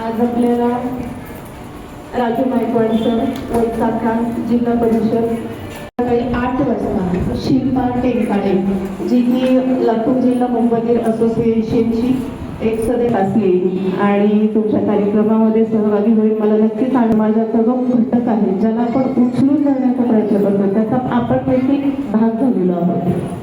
आज आपल्याला राजू गायकवाड सर वैशाखा जिल्हा परिषद सकाळी 8 वाजता शिल्पा टेंकाडे जी की लातूर जिल्हा मोबाईल असोसिएशनची एक सदस्य असली आणि तुमच्या कार्यक्रमामध्ये सहभागी होईल मला नक्कीच. आणि माझ्याचा जो घटक आहे ज्याला आपण उचलून धरण्याचा प्रयत्न करतो त्याचा आपण देखील भाग झालेलो आहोत.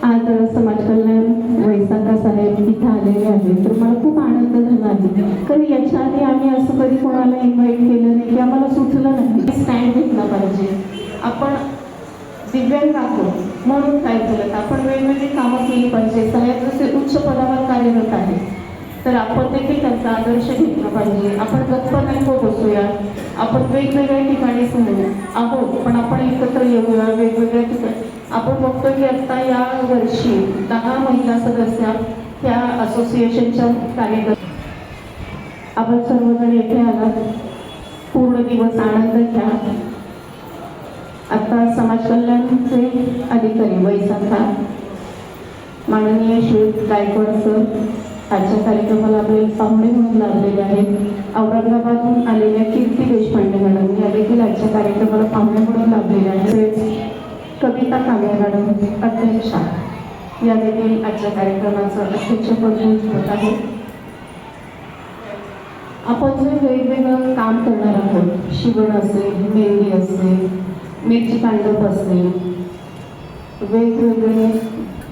आज समाज कल्याण वैशाखा साहेब इथे आलेले आहेत तर मला खूप आनंद झाला आहे. कारण याच्या आधी आम्ही असं कधी कोणाला इन्व्हाइट केलं नाही की आम्हाला सुचलं नाही स्टँड घेतला पाहिजे. आपण दिव्यांग आहोत म्हणून काय केलं आपण वेगवेगळी कामं केली पाहिजे. साहेब जसे उच्च पदावर कार्यरत आहे तर आपण देखील त्यांचा आदर्श घेतला पाहिजे. आपण गप्प नको बसूया, आपण वेगवेगळ्या ठिकाणी आहोत पण आपण एकत्र येऊया वेगवेगळ्या ठिकाणी. आपण बघतो की आता या वर्षी 10 महिला सदस्य त्या असोसिएशनच्या कार्यकर्त्या. आपण सर्वजण येथे आलात, पूर्ण दिवस आनंद घ्या. आता समाज कल्याणचे अधिकारी वैशाखा माननीय श्री गायकवाड सर आजच्या कार्यक्रमाला आपले पाहुणे म्हणून लाभलेले आहेत. औरंगाबादहून आलेल्या कीर्ती देशपांडे मॅडम या देखील आजच्या कार्यक्रमाला पाहुणे म्हणून लाभलेल्या आहेत. कविता कांबळे मॅडम अध्यक्षा या देखील आजच्या कार्यक्रमाचं अध्यक्षपद होत आहे. आपण जे वेगवेगळं काम करणार आहोत, शिवण असेल, मेहंदी असेल, मिरची कांडप असेल, वेगवेगळे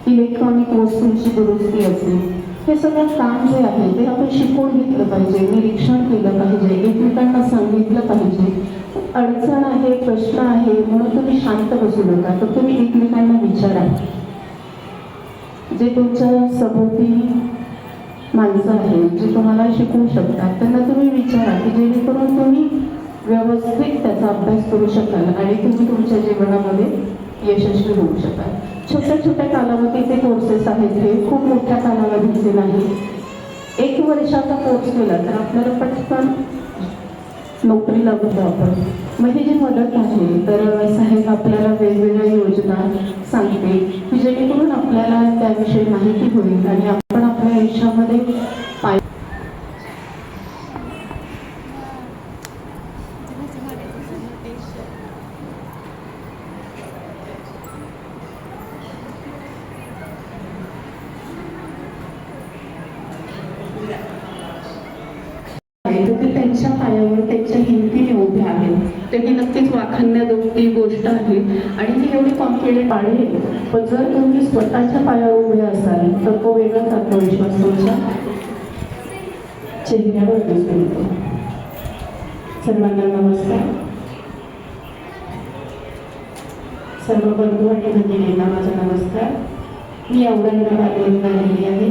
इलेक्ट्रॉनिक वस्तूंची दुरुस्ती असेल, हे सगळं काम जे आहे ते आपण शिकून घेतलं पाहिजे, निरीक्षण केलं पाहिजे, एकमेकांना सांगितलं पाहिजे. अडचण आहे, प्रश्न आहे म्हणून तुम्ही शांत बसू नका, तर तुम्ही एकमेकांना विचारा. जे तुमच्या सभोवती माणसं आहेत जे तुम्हाला शिकवू शकतात त्यांना तुम्ही विचारा की जेणेकरून तुम्ही व्यवस्थित त्याचा अभ्यास करू शकाल आणि तुम्ही तुमच्या जीवनामध्ये यशस्वी होऊ शकाल. छोट्या छोट्या कालावधीचे कोर्सेस आहेत, हे खूप मोठ्या कालावधीचे नाही. 1 वर्षाचा कोर्स केला तर आपल्याला पटकन नोकरी लागतो. आपण म्हणजे जी मदत आहे तर साहेब आपल्याला वेगवेगळ्या योजना सांगते की जेणेकरून आपल्याला त्याविषयी माहिती होईल आणि आपण आपल्या आयुष्यामध्ये त्यांच्या पायावर त्यांच्या हिमतीने उभे आहेत. त्यांनी नक्कीच वाखाणण्याजोगती गोष्ट आहे आणि ही एवढी कॉन्फिडंट आहे. पण जर तुम्ही स्वतःच्या पायावर उभे असाल तर तो वेगळाच आत्मविश्वास तुमच्या चेहऱ्यावर दिसून येतो. सर्वांना नमस्कार. सर्व बंधू आणि भगिनींना माझा नमस्कार. मी औरंगाबादवरून आलेली आहे.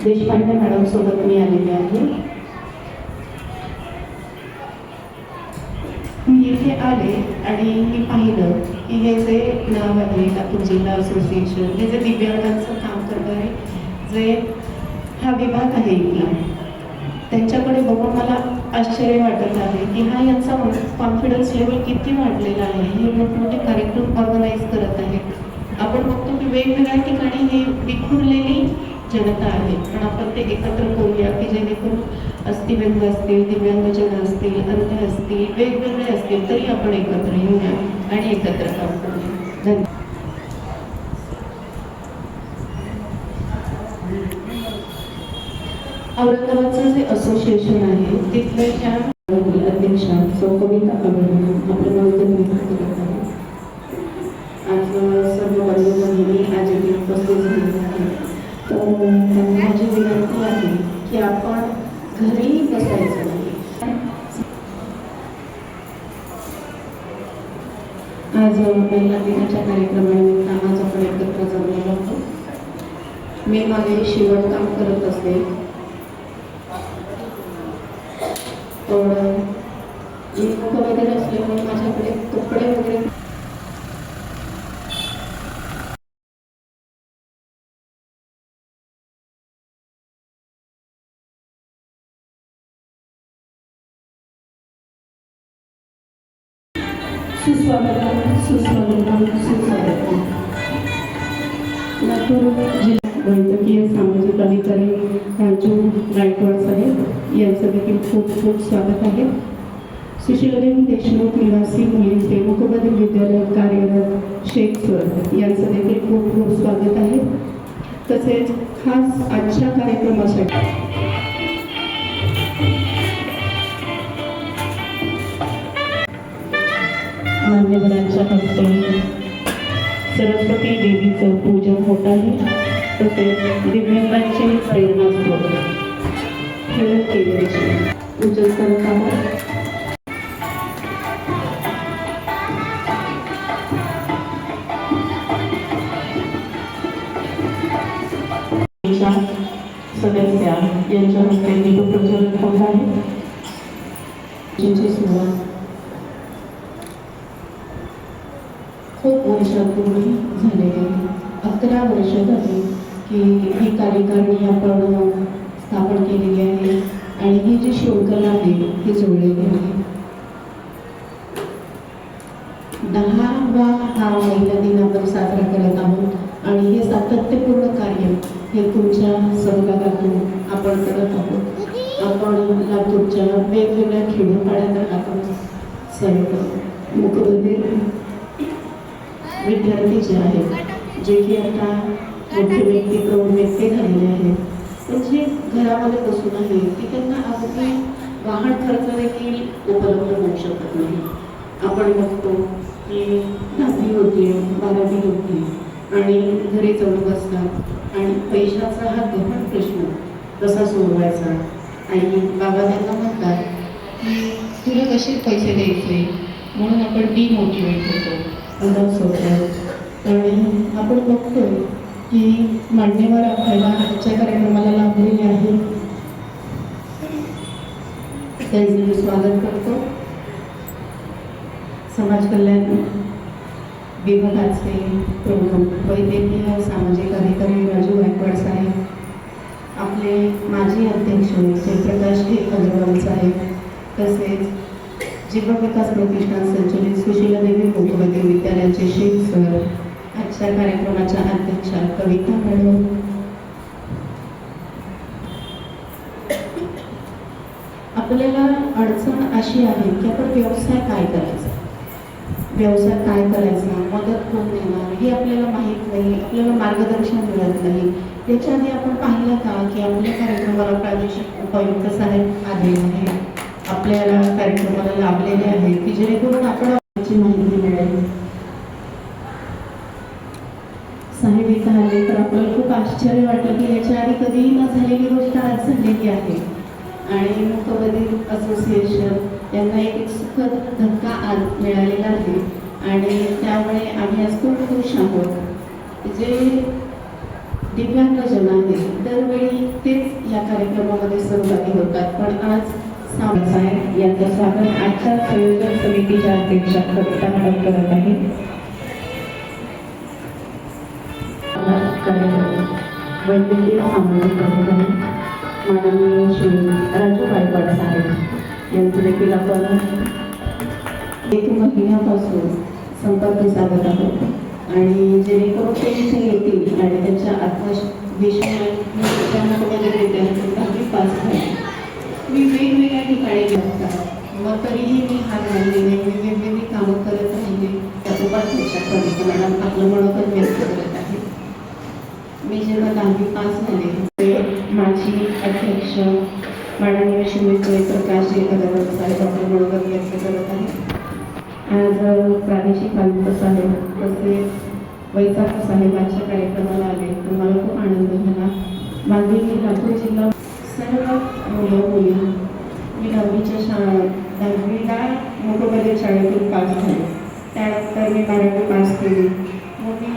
देशपांडे मॅडम सोबत मी आलेली आहे. मी इथे आले आणि मी पाहिलं की हे जे नाव आहे लातूर जिल्हा असोसिएशन, हे जे दिव्यांगांचं काम करणारे जे हा विभाग आहे इथला, त्यांच्याकडे बघून मला आश्चर्य वाटत आहे की हा यांचा कॉन्फिडन्स लेवल किती वाढलेला आहे. हे मोठमोठे कार्यक्रम ऑर्गनाईज करत आहेत. आपण बघतो की वेगवेगळ्या ठिकाणी ही विखुरलेली जनता आहे, पण आपण ते एकत्र करूया की जेणेकरून अस्थिव्यंग असतील, दिव्यांगजन असतील, अंध असतील, वेगवेगळे असतील, तरी आपण एकत्र येऊया आणि एकत्र काम करूया. धन्यवाद. औरंगाबादचं जे असोसिएशन आहे तिथल्या ज्या अध्यक्षा सौ कविता आपलं माध्यम करत आहे. आज सर्व बंधूंनी आज इथे उपस्थित झालेले आहे. तर माझी विनंती आहे की आपण घरीही बसायचं नाही. आज महिला दिनाच्या कार्यक्रमानिमित्त आज आपण एकत्र जमलेलो आहोत. मी माझे शिवणकाम करत असते, पण इतकं वगैरे असल्यामुळे माझ्याकडे कपडे वगैरे सुस्वागत. लातूर जिल्हा वैद्यकीय सामाजिक अधिकारी राजू गायकवाड साहेब यांचं देखील खूप खूप स्वागत आहे. सुशीलादेवी देशमुख निवासी मुलींचे मुकबधीर विद्यालयात कार्यरत शेख सर यांचं देखील खूप खूप स्वागत आहे. तसेच खास आजच्या कार्यक्रमासाठी मान्यवरांच्या हस्ते सरस्वती देवीचं पूजन होत आहे. तसेच दिव्यांगांचे प्रेरणास्त्रोत खेळ केंद्राचे पूजन करत आहोत. सदस्या यांच्या हस्ते दीपप्रज्वलन होत आहे. सुरुवात खूप वर्षापूर्वी झालेली आहे. 11 वर्ष झाली की ही कार्यकारिणी आपण स्थापन केलेली आहे आणि ही जी शृंखला आहे ही जोडलेली आहे. 10वा हा महिला दिन आपण साजरा करत आहोत आणि हे सातत्यपूर्ण कार्य हे तुमच्या सहभागातून आपण करत आहोत. आपण लातूरच्या वेगवेगळ्या खेडोपाड्यात आपण सर्व मुकबधीर विद्यार्थी जे आहेत, जे की आता मोठे व्यक्ती प्रौढ व्यक्ती झालेले आहेत, पण जे घरामध्ये बसून आहे की त्यांना अगदी वाहन खर्च देखील उपलब्ध होऊ शकत नाही. आपण बघतो की 10वी होती, 12वी होती आणि घरी जाऊन बसतात आणि पैशाचा हा गहन प्रश्न कसा सोडवायचा. आई बाबा त्यांना म्हणतात की तुला कसे पैसे द्यायचे, म्हणून आपण डिमोटिवेट होतो, अंदाज सोडतो. आणि आपण बघतोय की मान्यवर आपल्याला आजच्या कार्यक्रमाला लाभलेले आहे, त्यांचं मी स्वागत करतो. समाज कल्याण विभागाचे प्रमुख वैद्यकीय सामाजिक अधिकारी राजू गायकवाड साहेब, आपले माजी अध्यक्ष जयप्रकाश अग्रवाल साहेब, तसेच जीवन विकास प्रतिष्ठान संचलित सुशीलादेवी मुकबधीर विद्यालयाचे शेख सर, आजच्या कार्यक्रमाच्या अध्यक्षा कविता मॅडम, आपल्याला अडचण अशी आहे की आपण व्यवसाय काय करायचा, मदत कोण देणार हे आपल्याला माहीत नाही, आपल्याला मार्गदर्शन मिळत नाही. त्याच्या आधी आपण पाहिलं का की आपल्या कार्यक्रमाला प्रादेशिक उपायुक्त साहेब आलेले आहे, आपल्याला कार्यक्रमाला लाभलेले आहेत की जेणेकरून आपण माहिती मिळेल. साहेब इथं आले तर आपल्याला खूप आश्चर्य वाटलं की याच्या आधी कधीही न झालेली गोष्ट आज झालेली आहे. आणि मुकबधीर असोसिएशन यांना एक सुखद धक्का आज मिळालेला आहे आणि त्यामुळे आम्ही आज खूप खुश आहोत. जे दिव्यांगजन आहेत दरवेळी तेच या कार्यक्रमामध्ये सहभागी होतात, पण आज साहेब यांचं स्वागत आजच्या संयोजन समितीच्या अध्यक्षा कविता मॅडम करत आहे. वैद्यकीय सामाजिक अधिकारी माननीय श्री राजू गायकवाड साहेब यांचं देखील आपण 1 महिन्यापासून संपर्क साधत आहोत आणि जेणेकरून ते इथे येतील आणि त्यांच्या आत्मविश्वासाने कुठेतरी त्यांची 10वी पास झाली. मी वेगवेगळ्या ठिकाणी गेलो मग तरीही मी हार मानली नाही. मी वेगवेगळी कामं करत राहिले. त्या उपाध्यक्षाकडे मॅडम आपलं मनोगत व्यक्त करत आहे. मी जेव्हा 10वी पास झाले ते माझी अध्यक्ष माननीय श्रीमती प्रकाशजी अगरवाल साहेब आपलं मनोगत व्यक्त करत आहे. आज प्रादेशिक आयुक्त साहेब तसेच वैशाख साहेबांच्या कार्यक्रमाला आले तर मला खूप आनंद झाला. माझे लातूर जिल्हा सर्व मुलं मुली मी 10वीला मुख्यमंत्री शाळेतून पास झाले. त्यानंतर मी 12वी पास केली. मग मी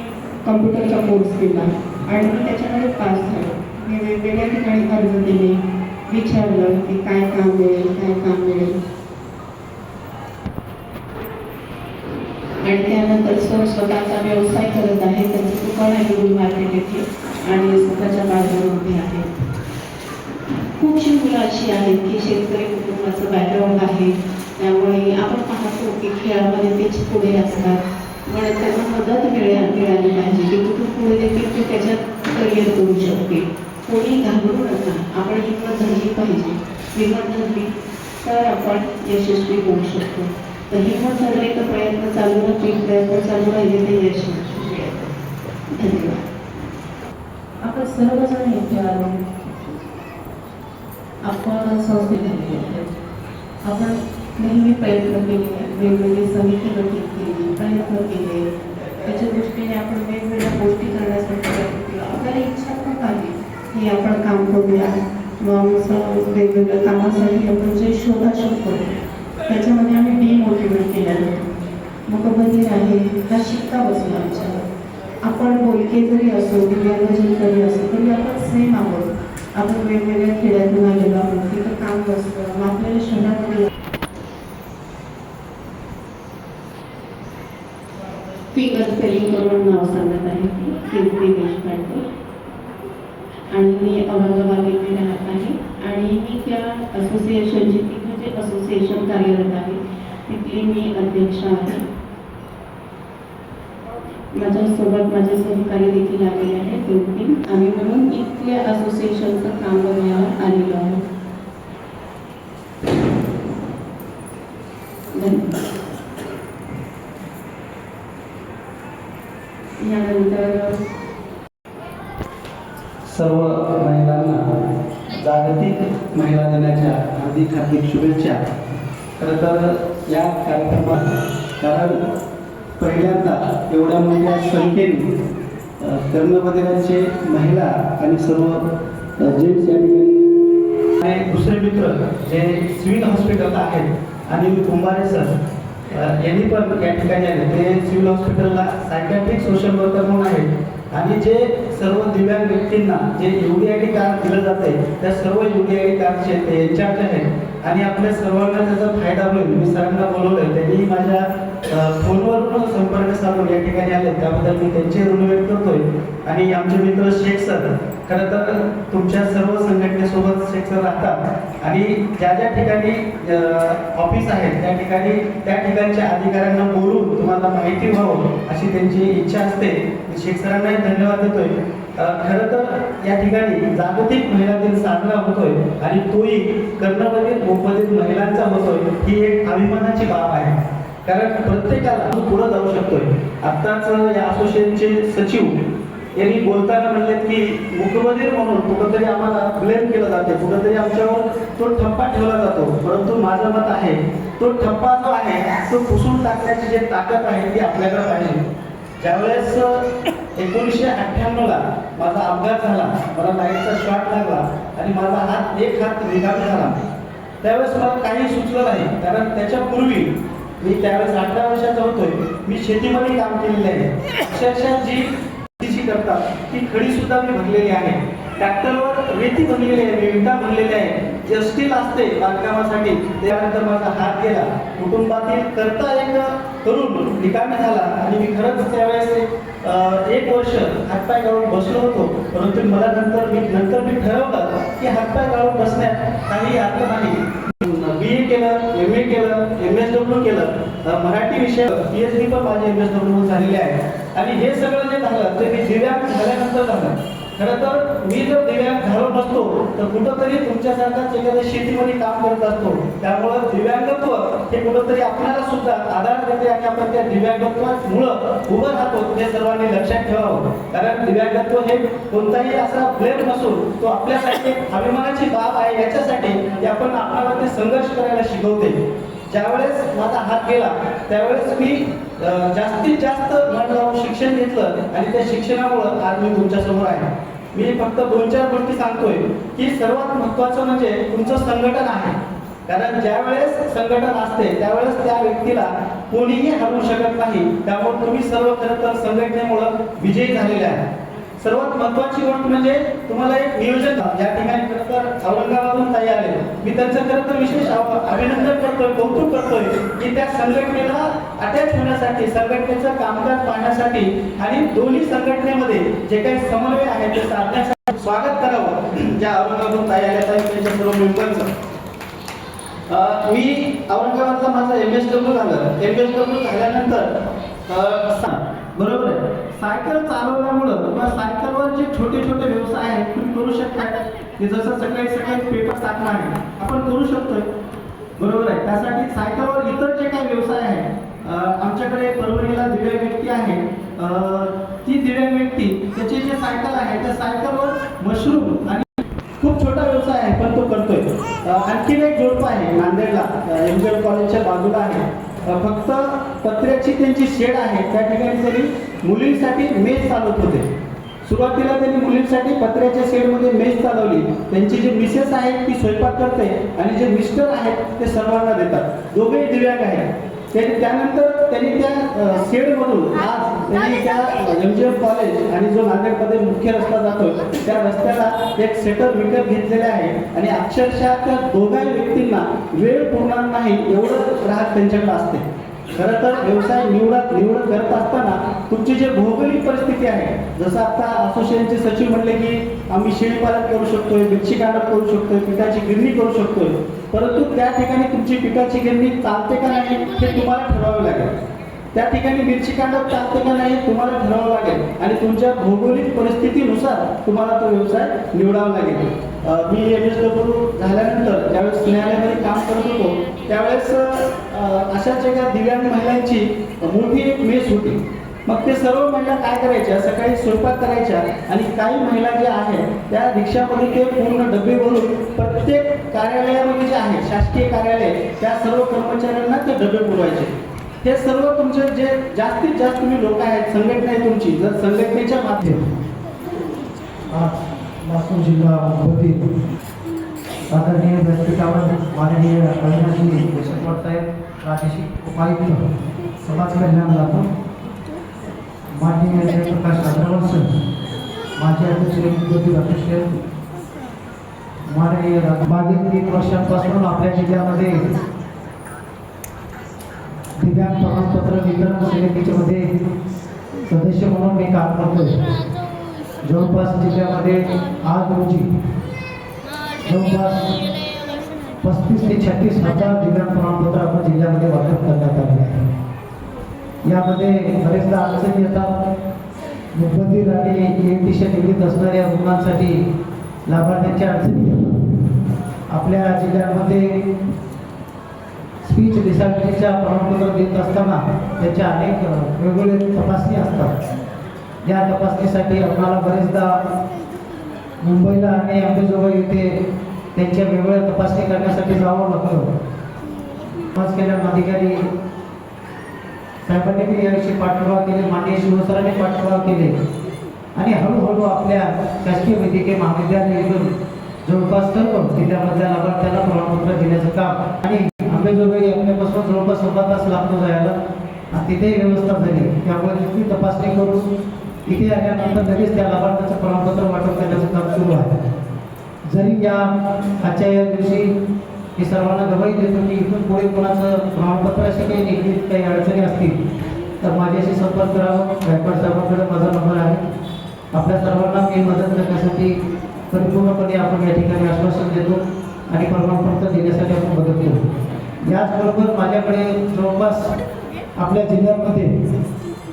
कम्प्युटरचा कोर्स केला आणि मी त्याच्यामध्ये पास झाले. मी वेगवेगळ्या ठिकाणी अर्ज दिले, विचारलं की काय काम मिळेल काय काम मिळेल आणि त्यानंतर स्वतःचा व्यवसाय करत आहे. त्यांचं दुकान आहे गुल मार्केट येथे आणि स्वतःच्या बाजूला उभे आहे. खूपशी मुलं अशी आहेत की शेतकरी कुटुंबाचं बॅकग्राऊंड आहे. त्यामुळे आपण पाहतो की खेळामध्ये तेच पुढे असतात. म्हणून त्यांना मदत मिळाली पाहिजे की कुठून पुढे देखील ते त्याच्यात करिअर करू शकते. कोणी घाबरू नका. आपण हिंमत धरली पाहिजे. हिंमत धरली तर आपण यशस्वी होऊ शकतो. तर हिंमत धरले तर प्रयत्न चालू राहतील. प्रयत्न चालू राहिले ते यश मिळेल. धन्यवाद. आपण सर्वजण इथे आलो. आपण संस्थे झालेली आहे. आपण नेहमी प्रयत्न केले, वेगवेगळी समिती गठीत केली, प्रयत्न केले. त्याच्या दृष्टीने आपण वेगवेगळ्या गोष्टी करण्यासाठी प्रयत्न केला. आपल्याला इच्छा खूप आली की आपण काम करूया. मग वेगवेगळ्या कामासाठी आपण जे शोधाशोध करू त्याच्यामध्ये आम्ही डिमोटिवेट केलेलं होतं. मुकबधीर आहे हा शिक्का बसला आमच्यावर. आपण बोलके जरी असो दिव्यांगजन जरी असो तरी आपण सेम आहोत. आपण वेगवेगळ्या खेड्यातून आलेलो आहोत. तिथं काम नसतं. मग आपल्याला शहरामध्ये फिंगर स्पेलिंग करून नाव सांगत आहे कीर्ती देशपांडे आणि मी औरंगाबाद येथे राहत आहे. आणि मी त्या असोसिएशनची तिथं जे असोसिएशन कार्यरत आहे तिथली मी अध्यक्ष आहे. माझ्यासोबत माझे सहकारी देखील आलेले आहेत 2-3. आम्ही म्हणून इथल्या असोसिएशनचं काम बघायला आलेलो आहोत. धन्यवाद. यानंतर सर्व महिलांना जागतिक महिला दिनाच्या हार्दिक शुभेच्छा. खरं तर या कार्यक्रमात कारण पहिल्यांदा एवढ्या मोठ्या संख्येने कर्णबधिरांचे महिला आणि सर्व जेंट्स या ठिकाणी आणि दुसरे मित्र जे सिव्हिल हॉस्पिटलला आहेत आणि कुंभारे सर यांनी पण या ठिकाणी आले. ते सिव्हिल हॉस्पिटलला सायकॅट्रिक सोशल वर्कर म्हणून आहेत आणि जे सर्व दिव्यांग व्यक्तींना जे UDID कार्ड दिलं जाते त्या सर्व UDID कार्डचे ते इन्चार्ज आहेत आणि आपल्या सर्वांना त्याचा फायदा होईल. मी सरांना बोलवलं, त्यांनी माझ्या फोनवरून संपर्क साधून या ठिकाणी आले. त्याबद्दल मी त्यांचे ऋण व्यक्त करतोय. आणि आमचे मित्र शेख सर खरं तर तुमच्या सर्व संघटनेसोबत शेख सर राहतात आणि ज्या ज्या ठिकाणी ऑफिस आहेत त्या ठिकाणच्या अधिकाऱ्यांना बोलून तुम्हाला माहिती व्हावं अशी त्यांची इच्छा असते. शेख सरांनाही धन्यवाद देतोय. खरं तर या ठिकाणी जागतिक महिला दिन साजरा होतोय आणि तोही कर्णबधिर मोफदित महिलांचा होतोय. ही एक अभिमानाची बाब आहे. कारण प्रत्येकाला पुढे जाऊ शकतोय. आत्ताच या असोसिएशनचे सचिव यांनी बोलताना म्हणलेत की मुकबधीर म्हणून कुठंतरी आम्हाला ब्लेम केलं जाते, कुठंतरी आमच्यावर तो ठप्पा ठेवला जातो. परंतु माझं मत आहे तो ठप्पा जो आहे तो पुसून टाकण्याची जी ताकद आहे ती आपल्याकडे पाहिजे. ज्यावेळेस 1998ला माझा अपघात झाला, मला लाईटचा शॉक लागला आणि माझा एक हात निघाला झाला. त्यावेळेस मला काही सुचलं नाही. कारण त्याच्यापूर्वी मी त्यावेळेस 18 वर्षाचा होतोय. मी शेतीमध्ये काम केलेले आहे. अक्षरशः जी करतात ती खडी सुद्धा मी भरलेली आहे. ट्रॅक्टरवर रेती भरलेली आहे, मी विटा भरलेल्या आहे. जे स्टील असते बांधकामासाठी त्यानंतर माझा हात गेला. कुटुंबातील करता एक तरुण ठिकाणी झाला आणि मी खरंच त्यावेळेस 1 वर्ष हातपाय गाळून बसलो होतो. परंतु मला नंतर मी ठरवलं की हातपाय गाळून बसण्यात काही अर्थ नाही. BA केलं, MA केलं, MSW केलं, मराठी विषय PhD पण माझे MSW झालेले आहे. आणि हे सगळं जे झालं ते मी दिव्यांग झाल्यानंतर झालं. खरं तर मी जर दिव्यांग झालो नसतो तर कुठंतरी तुमच्यासारखाच एखाद्या शेतीमध्ये काम करत असतो. त्यामुळं दिव्यांगत्व हे कुठंतरी आपल्याला सुद्धा आधार देते आणि आपण त्या दिव्यांगत्वामुळं उभं राहतो हे सर्वांनी लक्षात ठेवावं. कारण दिव्यांगत्व हे कोणताही असा ब्लेम नसून तो आपल्यासाठी एक अभिमानाची बाब आहे. याच्यासाठी की आपण आपल्याला ते संघर्ष करायला शिकवते. ज्यावेळेस माझा हात गेला त्यावेळेस मी जास्तीत जास्त मन लावून शिक्षण घेतलं आणि त्या शिक्षणामुळं आज मी तुमच्यासमोर आहे. मी फक्त 2-4 गोष्टी सांगतोय की सर्वात महत्त्वाचं म्हणजे तुमचं संघटन आहे. कारण ज्यावेळेस संघटन असते त्यावेळेस त्या व्यक्तीला कोणीही हरवू शकत नाही. त्यामुळे तुम्ही सर्व खरं तर संघटनेमुळं विजयी झालेले आहे. सर्वात महत्त्वाची गोष्ट म्हणजे तुम्हाला एक नियोजन या ठिकाणी खरं तर औरंगाबादहून ताई आले. मी त्यांचं खरं तर विशेष अभिनंदन करतोय, कौतुक करतोय की त्या संघटनेला अटॅच होण्यासाठी, संघटनेचं कामकाज पाहण्यासाठी आणि दोन्ही संघटनेमध्ये जे काही समन्वय आहे ते साधण्यासाठी स्वागत करावं ज्या औरंगाबादहून ताई आल्या त्यांच्या सर्व मेंबरचं. मी औरंगाबादचा माझा MSW झालं. MSW झाल्यानंतर बरोबर आहे, सायकल चालवल्यामुळं किंवा सायकलवर जे छोटे छोटे व्यवसाय आहेत तुम्ही करू शकता. की जसं सकाळी सकाळी पेपर टाकणं आहे आपण करू शकतोय. बरोबर आहे, त्यासाठी सायकलवर इतर जे काही व्यवसाय आहेत आमच्याकडे परभणीला दिव्यांग व्यक्ती आहे. ती दिव्यांग व्यक्ती त्याची जी सायकल आहे त्या सायकलवर मशरूम आणि खूप छोटा व्यवसाय आहे पण तो करतोय. आणखीन एक जोडपं आहे नांदेडला MGL कॉलेजच्या बाजूला आहे. फक्त पत्र्याची त्यांची शेड आहे. त्या ठिकाणी त्यांनी मुलींसाठी मेस चालवत होते. सुरुवातीला त्यांनी मुलींसाठी पत्र्याच्या शेडमध्ये मेस चालवली. त्यांची जी मिसेस आहेत ती स्वयंपाक करते आणि जे मिस्टर आहेत ते सर्वांना देतात. दोघेही दिव्यांग आहेत. त्यानंतर त्यांनी त्या शेडमधून आज त्यांनी त्या MGL कॉलेज आणि जो नांदेडमध्ये मुख्य रस्ता जातो त्या रस्त्याला एक सेटर विकत घेतलेले आहे. आणि अक्षरशः त्या दोघाही व्यक्तींना वेळ पुरणार नाही एवढं ग्राहक त्यांच्याकडे असते. खरं तर व्यवसाय निवडत करत असताना तुमची जी भौगोलिक परिस्थिती आहे, जसं आता असोसिएशनचे सचिव म्हणले की आम्ही शेळीपालन करू शकतोय, मिरची काढप करू शकतोय, पिठाची गिरणी करू शकतोय, परंतु त्या ठिकाणी तुमची पिठाची गिरणी चालते का नाही हे तुम्हाला ठरवावे लागेल. त्या ठिकाणी मिरची काढप चालते का नाही तुम्हाला ठरवावं लागेल आणि तुमच्या भौगोलिक परिस्थितीनुसार तुम्हाला तो व्यवसाय निवडावा लागेल. मी MSW झाल्यानंतर ज्यावेळेस न्यायालयामध्ये काम करत होतो त्यावेळेस अशाच एका दिव्यांग महिलांची मोठी एक मेस होती. मग ते सर्व महिला काय करायच्या, सकाळी स्वयंपाक करायच्या आणि काही महिला ज्या आहेत त्या रिक्षामध्ये ते पूर्ण डबे भरून प्रत्येक कार्यालयामध्ये जे आहे शासकीय कार्यालय त्या सर्व कर्मचाऱ्यांना ते डबे पुरवायचे. हे सर्व तुमचे जे जास्तीत जास्त तुम्ही लोक आहेत, संघटना आहे तुमची, जर संघटनेच्या माध्यमातून नागपूर जिल्हा होती आदरणीय व्यासपीठावर माननीय अविनाशी देशपांडे साहेब, प्रादेशिक उपायुक्त समाज कल्याण लातूर, माननीय जयप्रकाश अग्रवाल सर, माजी अध्यक्ष डॉक्टर माननीय मागील 3 वर्षांपासून आपल्या जिल्ह्यामध्ये दिव्यांग प्रमाणपत्र वितरण समितीमध्ये सदस्य म्हणून मी काम करतोय. जवळपास जिल्ह्यामध्ये आज रोजी जवळपास 35 ते 36 हजार दिव्यांग प्रमाणपत्र आपण जिल्ह्यामध्ये वाटप करण्यात आले आहे. यामध्ये बरेचदा अडचणी येतात. मुखबधीर आणि EMTच्या निगडीत असणाऱ्या रुग्णांसाठी लाभार्थ्यांच्या अडचणी येतात. आपल्या जिल्ह्यामध्ये स्पीच डिसॅबिलिटीच्या प्रमाणपत्र देत असताना त्याच्या अनेक वेगवेगळे तपासणी असतात. या तपासणीसाठी आपल्याला बरेचदा मुंबईला आणि अंबेजोगाई येथे त्यांच्या वेगवेगळ्या तपासणी करण्यासाठी जावं लागतं. समाज कल्याण अधिकारी साहेबांनी मी याविषयी पाठपुरावा केले, माननीय शिवसरांनी पाठपुरावा केले आणि हळूहळू आपल्या शासकीय वैद्यकीय महाविद्यालयातून जवळपास सर्व जिल्ह्यामधल्या लाभार्थ्यांना प्रमाणपत्र देण्याचं काम आणि अंबेजोगाई आपल्यापासून जवळपास 16 तास लागतो जायला आणि तिथेही व्यवस्था झाली. त्यामुळे तिथली तपासणी करून इथे आल्यानंतर लगेच त्या लाभार्थ्याचं प्रमाणपत्र वाटप करण्याचं काम सुरू आहे. जरी या आजच्या या दिवशी मी सर्वांना गवाही देतो की इथून पुढे कोणाचं प्रमाणपत्र असे काही निगडीत काही अडचणी असतील तर माझ्याशी संपर्क करावा. गायकवाड साहेबांकडे माझा नंबर आहे. आपल्या सर्वांना मी मदत करण्यासाठी परिपूर्णपणे आपण या ठिकाणी आश्वासन देतो आणि प्रमाणपत्र देण्यासाठी आपण मदत करू. याचबरोबर माझ्याकडे जवळपास आपल्या जिल्ह्यामध्ये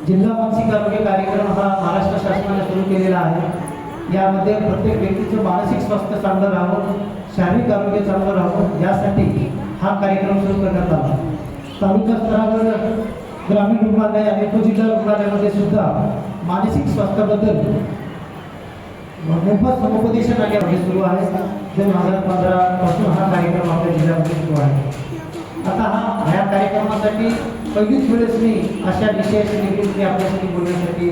जिल्हा मानसिक आरोग्य कार्यक्रम हा महाराष्ट्र शासनाने सुरू केलेला आहे। यामध्ये प्रत्येक व्यक्तीचं मानसिक स्वास्थ्य चांगलं राहावं, शारीरिक आरोग्य चांगलं राहावं यासाठी हा कार्यक्रम सुरू करण्यात आला। तालुका स्तरावर ग्रामीण रुग्णालय आणि उपजिल्हा रुग्णालयामध्ये सुद्धा मानसिक स्वास्थ्याबद्दल मोफत समुपदेशन आणि सुरू आहे। 2015 पासून हा कार्यक्रम आपल्या जिल्ह्यामध्ये सुरू आहे। आता ह्या कार्यक्रमासाठी पहिलीच वेळेस मी अशा विषयाशी निगडीत आपल्यासाठी बोलण्यासाठी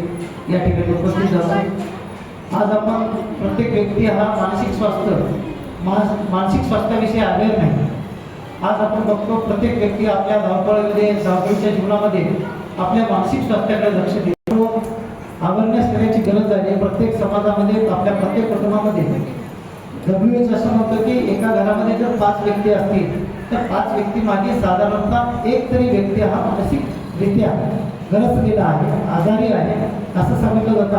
या ठिकाणी उपस्थित झालो। आज आपण प्रत्येक व्यक्ती हा मानसिक स्वास्थ्याविषयी अवेअर नाही। आज आपण बघतो प्रत्येक व्यक्ती आपल्या धावपळीच्या जीवनामध्ये आपल्या मानसिक स्वास्थ्याकडे लक्ष देतो। अवेअरनेस करण्याची गरज आहे। प्रत्येक समाजामध्ये आपल्या प्रत्येक कुटुंबामध्ये WHO असं म्हणतं की एका घरामध्ये जर 5 व्यक्ती असतील तर 5 व्यक्ती मागे साधारणतः एक तरी व्यक्ती हा मानसिकरित्या ग्रसलेला आहे, आजारी आहे असं सांगितलं जातं।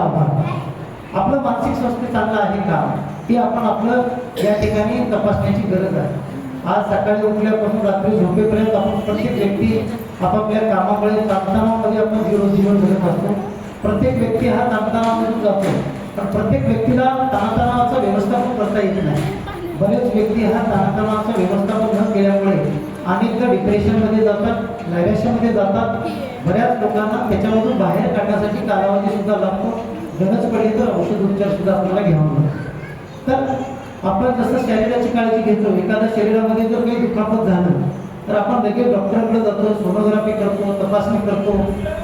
आपलं मानसिक स्वास्थ्य चांगलं आहे का हे आपण आपलं या ठिकाणी तपासण्याची गरज आहे। आज सकाळी उठल्यापासून रात्री झोपेपर्यंत आपण प्रत्येक व्यक्ती आपापल्या कामामुळे ताणतणावामध्ये आपण जीवन जगत असतो। प्रत्येक व्यक्ती हा ताणतणावामधून जातो, पण प्रत्येक व्यक्तीला ताणतणावाचं व्यवस्थापन करता येत नाही। बरेच व्यक्ती हा ताणतणावाचं व्यवस्थापन न केल्यामुळे अनेकदा डिप्रेशनमध्ये जातात, नैराश्यामध्ये जातात। बऱ्याच लोकांना त्याच्यामधून बाहेर काढण्यासाठी कालावधी सुद्धा लागतो। गरज पडली तर औषध उपचार सुद्धा आपल्याला घ्यावा लागतो। तर आपण जसं शरीराची काळजी घेतो, एखाद्या शरीरामध्ये जर काही दुखापत झालं तर आपण लगेच डॉक्टरांकडे जातो, सोनोग्राफी करतो, तपासणी करतो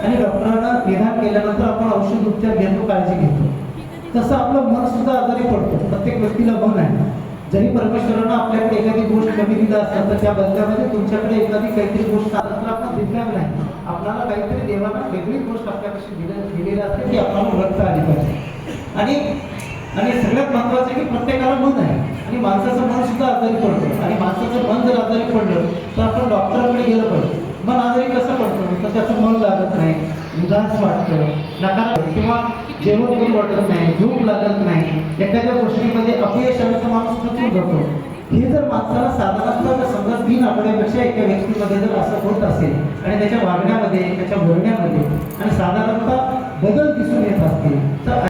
आणि डॉक्टरांना निदान केल्यानंतर आपण औषध उपचार घेतो, काळजी घेतो। तसं आपलं मन सुद्धा आजारी पडतो। प्रत्येक व्यक्तीला मन आहे। जरी परमेश्वरानं आपल्याकडे एखादी गोष्ट कमी दिली असेल तर त्या बदल्यामध्ये तुमच्याकडे एखादी काहीतरी गोष्ट आलं तर आपण दिसणार नाही। आपल्याला काहीतरी देवाला वेगळी गोष्ट आपल्यापाशी दिलेली असते की आपल्याला ओळखता आली पाहिजे। आणि सगळ्यात महत्त्वाचं की प्रत्येकाला मन आहे आणि माणसाचं मन सुद्धा आजारी पडतं। आणि माणसाचं मन जर आजारी पडलं तर आपण डॉक्टरांकडे गेलं पाहिजे। मन आजारी कसं पडतं तर त्याचं मन लागत नाही, उदास वाटतं, नकारात्मक किंवा जेवण करू वाटत नाही, झोप लागत नाही, एखाद्या गोष्टीमध्ये अपयश आलं तर माणूस खचून जातो। हे जर माणसाला साधारणतः समजा 3 आठवड्यापेक्षा एका व्यक्तीमध्ये जर असं होत असेल आणि त्याच्या वागण्यामध्ये, त्याच्या बोलण्यामध्ये आणि साधारणतः बदल दिसून येत असतील तर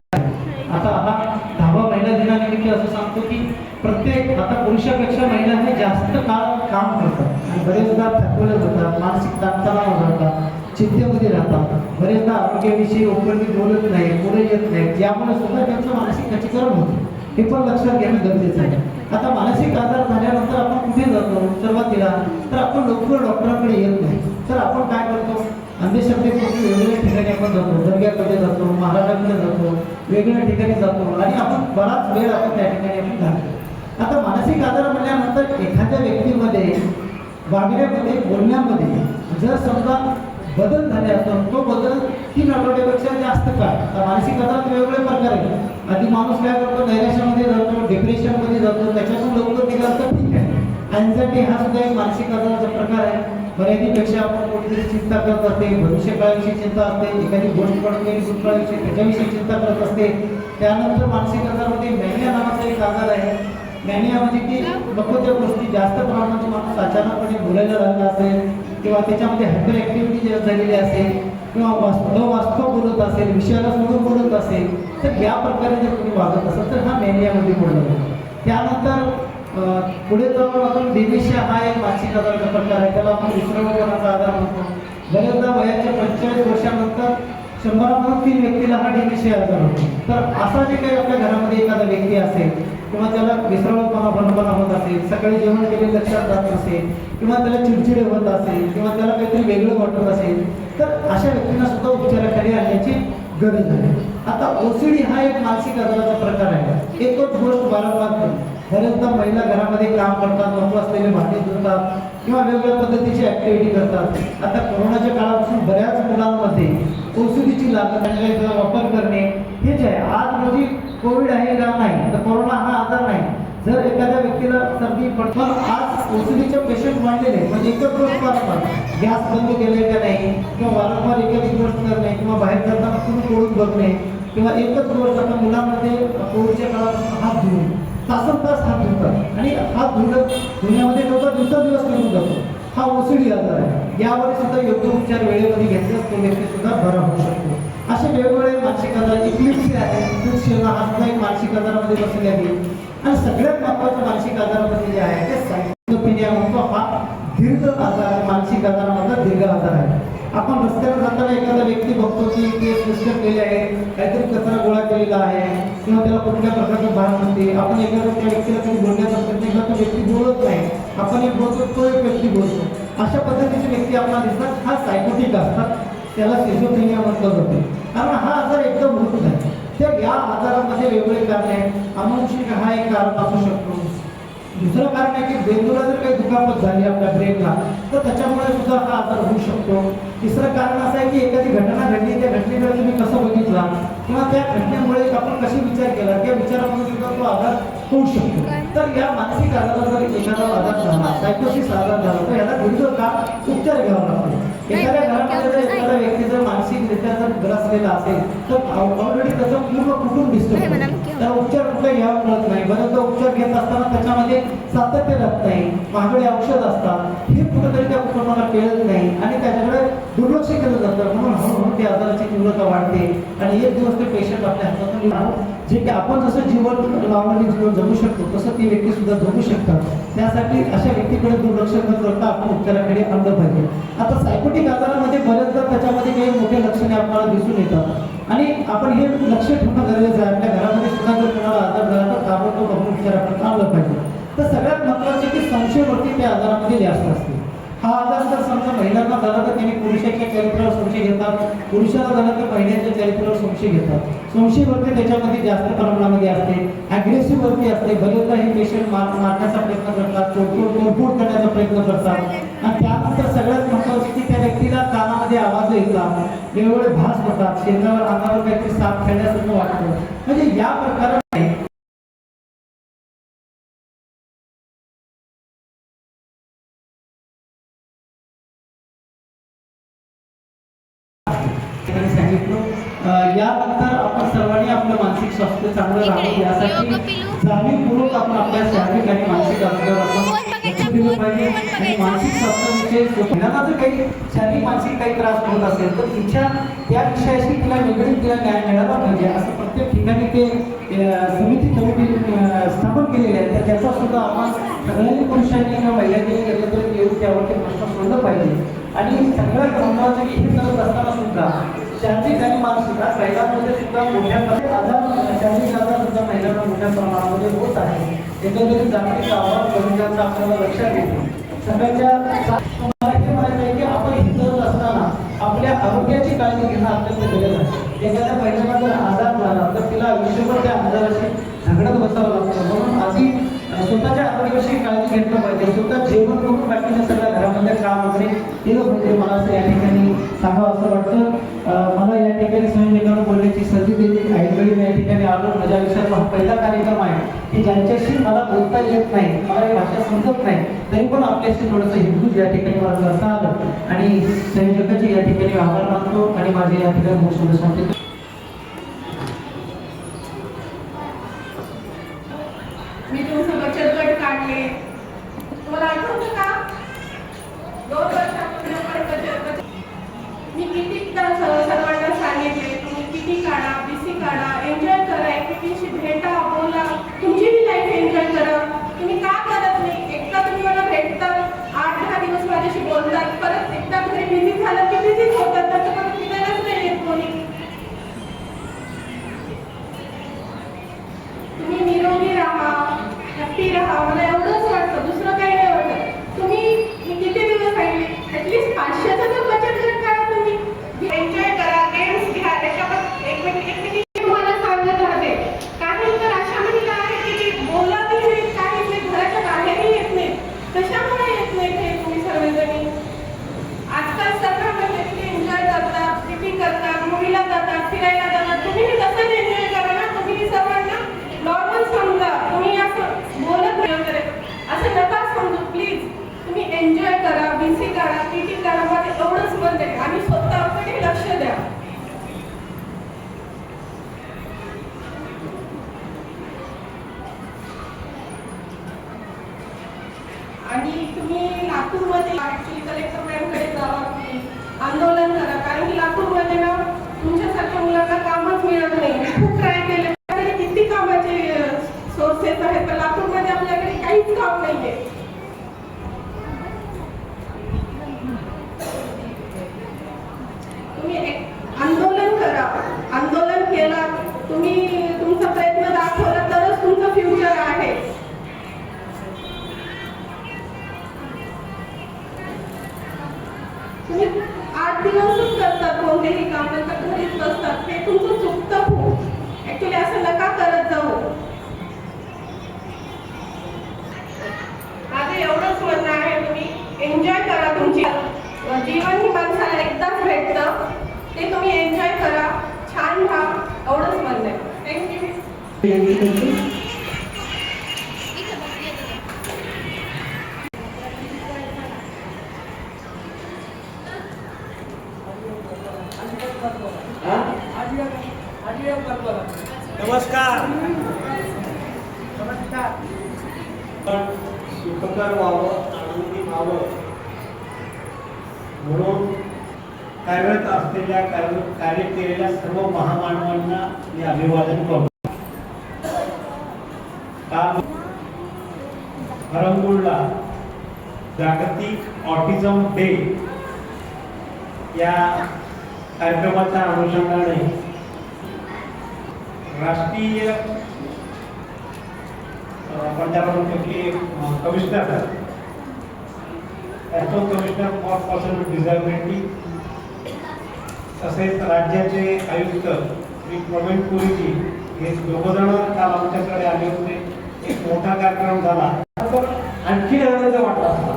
आता हा 10वा महिला दिनानिमित्त असं सांगतो की प्रत्येक आता पुरुषापेक्षा महिला हे जास्त काळ काम करतात आणि बरेचदा थकवले जातात, मानसिक ताणतणाव राहतात, चिंतेमध्ये राहतात, बरेचदा आरोग्याविषयी ओपनली बोलत नाही, पुढे येत नाही। यामुळे सुद्धा त्यांचं मानसिक खच्चीकरण होतं। हे पण लक्षात घेणं गरजेचं आहे। आता मानसिक आजार झाल्यानंतर आपण कुठे जातो सुरुवातीला तर आपण लवकर डॉक्टरांकडे येत नाही। तर आपण काय करतो, अंधश्रद्धेसाठी वेगवेगळ्या ठिकाणी आपण जातो, दर्ग्याकडे जातो, महाराजांकडे जातो, वेगवेगळ्या ठिकाणी जातो आणि आपण बराच वेळ आपण त्या ठिकाणी आपण घालतो। आता मानसिक आजार म्हणल्यानंतर एखाद्या व्यक्तीमध्ये वागण्यामध्ये, बोलण्यामध्ये जर समजा बदल झाले असतो तो बदल 3 आठवड्यापेक्षा जास्त काळ। आता मानसिक आजारात वेगवेगळे प्रकार आहेत। आधी माणूस काय करतो, नैराश्यामध्ये जातो, डिप्रेशनमध्ये जातो, त्याच्यातून लवकर निघाला तर ठीक आहे। अँझायटी हा सुद्धा एक मानसिक आजाराचा प्रकार आहे। मर्यादेपेक्षा आपण कोणतीतरी चिंता करत असते, भविष्यकाळाविषयी चिंता असते, एखादी गोष्ट घडलेली भूतकाळाविषयी त्याच्याविषयी चिंता करत असते। त्यानंतर मानसिक आजारामध्ये मॅनिया नावाचा एक आजार आहे। मॅनिया म्हणजे की नको त्या गोष्टी जास्त प्रमाणात माणूस अचानकपणे बोलायला लागला असेल किंवा त्याच्यामध्ये हायपर ॲक्टिव्हिटी झालेली असेल किंवा अवास्तव बोलत असेल, विषयाला सोडून बोलत असेल तर या प्रकारे जर तुम्ही वागत असाल तर हा मॅनियामध्ये पडला जातो। त्यानंतर पुढे जाऊन आपण डिमेन्शिया हा एक मानसिक आजाराचा प्रकार आहे। त्याला आपण विसरवपणाचा आजार म्हणतो। बऱ्याचदा वयाच्या 45 वर्षानंतर 100 3 व्यक्तीला हा डिमेन्शिया आजार होतो। तर असा जे काही आपल्या घरामध्ये एखादा व्यक्ती असेल किंवा त्याला विसरवपणा होत असेल, सकाळी जेवण केलेलं लक्षात राहत नसेल किंवा त्याला चिडचिडे होत असेल किंवा त्याला काहीतरी वेगळं वाटत असेल तर अशा व्यक्तींना सुद्धा उपचाराखाली आणण्याची गरज आहे। आता OCD हा एक मानसिक आजाराचा प्रकार आहे। एकच गोष्ट वारंवार बऱ्याचदा महिला घरामध्ये काम करतात, नको असलेले भांडे धुतात किंवा वेगवेगळ्या पद्धतीची ऍक्टिव्हिटी करतात। आता कोरोनाच्या काळापासून बऱ्याच मुलांमध्ये OCDची लागण वापर करणे हे जे आहे, आज रोजी कोविड आहे का नाही तर कोरोना हा आजार नाही। जर एखाद्या व्यक्तीला सर्दी पडतो, आज OCDचे पेशंट वाढलेले म्हणजे एकच गोष्ट वारंवार गॅस बंद केले का नाही किंवा वारंवार एखादी गोष्ट करणे किंवा बाहेर जाताना तुम्ही तोडून बघणे किंवा एकच गोष्ट आता मुलांमध्ये कोविडच्या काळापासून हात धुवून तास हात धुतात आणि हात धुण्यामध्ये लोक दिवसेंदिवस निघून जातो। हा ओसीडी आजार आहे. यावर सुद्धा योग्य उपचार वेळेमध्ये घेतल्यास तो व्यक्ती सुद्धा बरा होऊ शकतो. असे वेगवेगळे मानसिक आजार, इक्लिप्सी आहे, इक्लिप्सी हा सुद्धा एक मानसिक आजारामध्ये बसले आहे. आणि सगळ्यात महत्त्वाचं मानसिक आजारामध्ये जे आहे ते सायकोपेनिया म्हणतो. हा दीर्घ आजार, मानसिक आजारामधला दीर्घ आजार आहे. आपण रस्त्यावर जाताना एखादा व्यक्ती बघतो की ते मिस्टेक केले आहे, काहीतरी कचरा गोळा केलेला आहे किंवा त्याला कुठल्या प्रकारचं भान नसते. आपण एखाद्या त्या व्यक्तीला काही बोलण्याचा प्रयत्न केला, तो व्यक्ती बोलत नाही, आपण एक बोलतो, तो एक व्यक्ती बोलतो. अशा पद्धतीचे व्यक्ती आपल्याला दिसतात. हा सायकोटिक असतात, त्याला सिझोफ्रेनिया म्हटलं जाते. कारण हा आजार एकदम होत नाही. तर या आजारामध्ये वेगवेगळे कारण आहेत. अनुवंशिक हा एक कारण असू शकतो. दुसरं कारण आहे की बेंदूला जर काही दुखापत झाली आपल्या ब्रेनला, तर त्याच्यामुळे सुद्धा हा आजार होऊ शकतो. तिसरं कारण असं आहे की एखादी घटना घडली, त्या घटनेकडे तुम्ही कसं बघितला किंवा त्या घटनेमुळे आपण कशी विचार केला, त्या विचारामुळे सुद्धा तो आजार होऊ शकतो. तर या मानसिक आजाराला जर एखादा आजार झाला, सायकोसिस आजार झाला, तर याला दीर्घकाळ उपचार घ्यावा लागतो. एखाद्या घरामध्ये जर एखादा व्यक्ती जर मानसिकरित्या जर ग्रसलेला असेल, तर ऑलरेडी त्याचं पूर्ण कुटुंब दिसतो. त्याला उपचार कुठे घ्यावा मिळत नाही. बऱ्याचदा उपचार घेत असताना त्याच्यामध्ये सातत्य राहत नाही, महागडे औषध असतात, हे कुठेतरी त्या कुटुंबाला कळत नाही आणि त्याच्याकडे दुर्लक्ष केलं जातं. म्हणून हळूहळू त्या आजाराची तीव्रता वाढते आणि एक दिवस ते पेशंट आपल्या हातातून जे की आपण जसं जीवन नॉर्मली जीवन जगू शकतो तसं ती व्यक्ती सुद्धा जगू शकतात. त्यासाठी अशा व्यक्तीकडे दुर्लक्ष न करता आपण उपचाराकडे आणलं पाहिजे. आता सायकोटिक आजारामध्ये बऱ्याचदा त्याच्यामध्ये काही मोठे लक्षणे आपल्याला दिसून येतात आणि आपण हे लक्ष ठेवणं गरजेचं आहे. आपल्या घरामध्ये सुद्धा जर कोणाला आजार झाला तर ताबडतोब आपण उपचाराकडे आणलं पाहिजे. तर सगळ्यात महत्त्वाचे की संशयवृत्ती त्या आजारामध्ये जास्त असते. हा आजार जर समजा महिलांना झाला तर त्यांनी पुरुषाच्या चरित्रावर संशय घेतात, पुरुषाला झाला तर महिलांच्या चरित्रावर संशय घेतात. संशयवृत्ती त्याच्यामध्ये जास्त प्रमाणामध्ये असते. ॲग्रेसिव्ह वृत्ती असते. बरेचदा हे पेशंट मारण्याचा प्रयत्न करतात, तोडफोड करण्याचा प्रयत्न करतात. आणि त्यानंतर सगळ्यात महत्त्वाचे की त्या व्यक्तीला कानामध्ये आवाज येतात, वेगवेगळे भास होतात, शरीरावर अंगावर काहीतरी साप खेळण्यासारखं वाटतं. म्हणजे या प्रकारे यानंतर आपण सर्वांनी आपलं मानसिक स्वास्थ्य चांगलं राहावं यासाठी जाणीवपूर्वक आपण आपल्या शारीरिक आणि मानसिक आरोग्यावर आपण लक्ष दिलं पाहिजे. आणि मानसिक स्वास्थ्याविषयी महिलांना जर काही शारीरिक मानसिक काही त्रास होत असेल तर तिच्या त्या विषयाशी तिला निगडीत तिला न्याय मिळाला पाहिजे. असं प्रत्येक ठिकाणी ते समिती कमिटी स्थापन केलेली आहे. तर त्याचा सुद्धा आपण सगळ्यांनी पुरुषांनी किंवा महिलांनी एकत्र येऊन त्यावरती प्रश्न सोडलं पाहिजे. आणि सगळ्यात महत्त्वाचं की हे करत असताना सुद्धा शारीरिक आणि मानसिक महिलांमध्ये सुद्धा मोठ्या आजार, शारीरिक आजार सुद्धा महिलांना मोठ्या प्रमाणामध्ये होत आहे. एकंदरीत जागतिक आव्हान करून आपल्याला लक्षात घेतो. सगळ्यांच्या म्हणायचं आहे की आपण हिंदत असताना आपल्या आरोग्याची काळजी घेणं अत्यंत गरज आहे. एखाद्या महिलेला जर आजार झाला तर तिला आयुष्यभर त्या आजाराशी झगडत बसावं लागतं. म्हणून आधी स्वतःच्या आरोग्याविषयी काळजी घेतलं पाहिजे. स्वतः जेवण करून बाकीच्या सगळ्या घरामध्ये काम वगैरे केलं पाहिजे. मला असं या ठिकाणी सांगावं असं वाटतं. मला या ठिकाणी संयोजकांना बोलण्याची संधी दिली. ऐनवेळी मी या ठिकाणी आलो. माझ्या आयुष्यातला हा पहिला कार्यक्रम आहे की ज्यांच्याशी मला बोलता येत नाही, मला ही भाषा समजत नाही, तरी पण आपल्याशी थोडंसं हिंदू या ठिकाणी मला करता आलं आणि संयोजकाचे या ठिकाणी आभार मानतो आणि माझे या ठिकाणी मोठं सांगतो. मी तुमचं बचत गट काढले, तुम्हाला आठवतं का? 2 वर्षापूर्वी आपण बचत गट मी कितीकदा सर्वांना सांगितले, तुम्ही किती काढा, बीसी काढा, एन्जॉय करा, एकमेकींशी भेटा, बोला, तुमची बी लाईफ एन्जॉय करा. तुम्ही का करत नाही? एकदा तुम्ही मला भेटतात, 8-10 दिवस माझ्याशी बोलतात, परत एकदा घरी बिझी झालं की बिझीच होतात, त्याचं परत फिरायलाच नाही येत कोणी. लातूरमध्ये ऍक्च्युली कलेक्टर मॅडमकडे जावा तुम्ही, आंदोलन करा. कारण की लातूरमध्ये ना तुमच्यासारख्या मुलांना कामच मिळत नाही. खूप ट्राय केले, किती कामाचे सोर्सेस आहेत, पण लातूरमध्ये आपल्याकडे काहीच काम नाहीये. तुम्ही एक आंदोलन करा. आंदोलन केला तुम्ही, तुमचा प्रयत्न दाखवला तरच तुमचं फ्युचर आहे. तुम्ही 8 दिवसच करतात कोणतेही काम, नंतर घरीच बसतात. हे तुमचं चुकतं खूप. ऍक्च्युली असं नका करत जाऊ. माझं एवढंच म्हणणं आहे, तुम्ही एन्जॉय करा. तुमची जीवन ही माणसाला एकदाच भेटतं, ते तुम्ही एन्जॉय करा, छान राहा. एवढंच म्हणणं आहे. थँक्यू. नमस्कार. पण सुखकर व्हावं, आनंदी व्हावं म्हणून कार्यरत असलेल्या कार्य केलेल्या सर्व महामानवांना मी अभिवादन करतो. काल हरंगुळला जागतिक ऑटिझम डे या कार्यक्रमाच्या अनुषंगाने राष्ट्रीय आपण त्याला म्हणतो की commissioner, auto commissioner for person with disability, तसेच राज्याचे आयुक्त श्री प्रवीण पुरीजी हे दोघंजण काल आमच्याकडे आले होते. एक मोठा कार्यक्रम झाला, तर आणखी आनंद वाटला असता.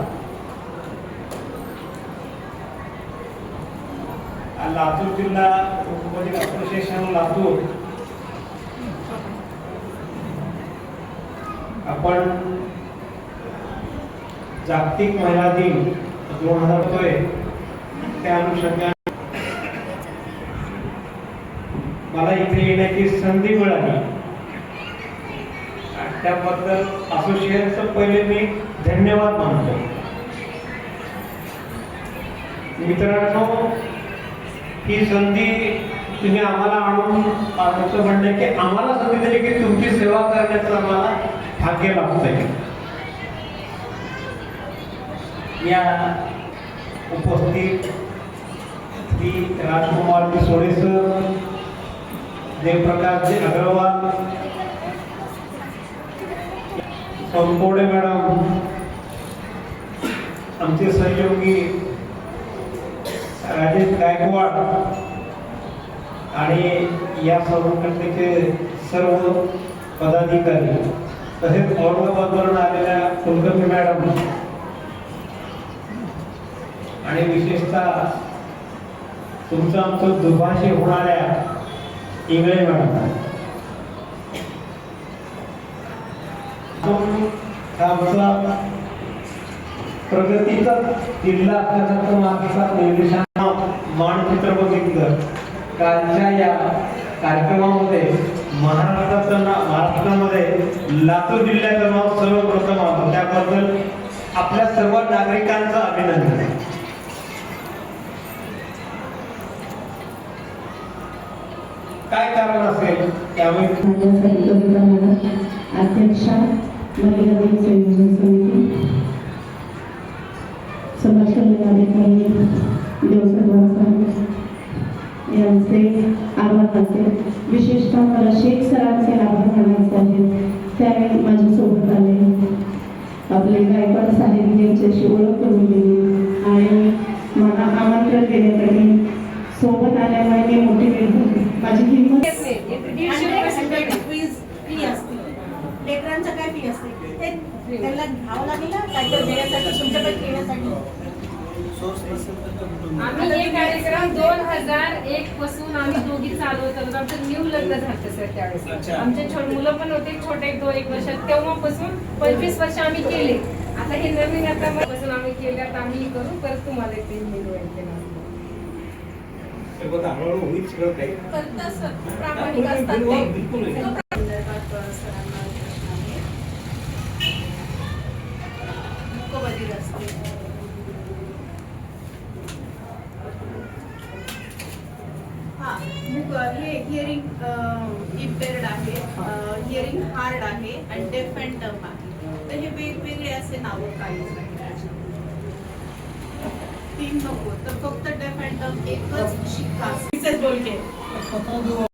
लातूर जिल्हा उपमधील असोसिएशन लातूर आपण जागतिक महिला दिन 2000 त्या अनुषंगाने मला इथे येण्याची संधी मिळाली. त्याबद्दल असोसिएशनचं पहिले मी धन्यवाद मानतो. मित्रांनो, ही संधी तुम्ही आम्हाला आणून पाठवतो म्हणणे की आम्हाला संधी दिली की तुमची सेवा करण्याचं आम्हाला भाग्य लाभतंय. या उपस्थित श्री राजकुमार सोडे सर, जयप्रकाश अग्रवाल, सोनकोडे मॅडम, आमचे सहयोगी राजेश गायकवाड आणि या संघटनेचे सर्व पदाधिकारी, तसेच औरंगाबादवरून आलेल्या कुलकर्णी मॅडम आणि विशेषतः तुमचं आमचं दुभाषी होणाऱ्या इंगळे मॅडम. आमचा प्रगतीचा जिल्हा असल्यासारखं मागचा निर्देशांना मानचित्र बघितलं. कालच्या या कार्यक्रमामध्ये महाराष्ट्रामध्ये लातूर जिल्ह्याचं नाव सर्वप्रथम आलं. त्याबद्दल आपल्या सर्व नागरिकांचं अभिनंदन. काय कारण असेल त्यामुळे अध्यक्षा महिला दिन संयोजन समिती, समाज कल्याण अधिकारी देवसरवार साहेब यांचे आभार मानते. विशेषतः मला शेख सरांचे आभार मानायचे आहेत. त्याने माझ्यासोबत आले, आपले गायकवाड साहेब यांच्याशी ओळख करून दिली आणि मला आमंत्रण देण्यासाठी सोबत आल्यामुळे मी मोटिवेट झाले. माझी हिंमत लेकरांचं काय फी असते ते त्यांना घ्यावं लागेल ना, काहीतरी देण्यासाठी तुमच्याकडे येण्यासाठी. आम्ही हे कार्यक्रम 2001 पासून आम्ही दोघी चालवत आलो. आमचं न्यू लग्न झालं सर त्यावेळेस. आमचे छोटे मुलं पण होते, छोटे 1 वर्षात. तेव्हापासून 25 वर्ष आम्ही केले. आता हे नवीन आता पासून आम्ही केले. आता आम्ही करू परत तुम्हाला ते मिळवेल. करतात सर, प्रामाणिक असतात ते. मुकबधीर असते. कार्ड आहे आणि डेफ अँड डम आहे. तर हे वेगवेगळे असे नावं काढले पाहिजे. 3 नको तर फक्त डेफ अँड डम एकच शिक्का. बोलके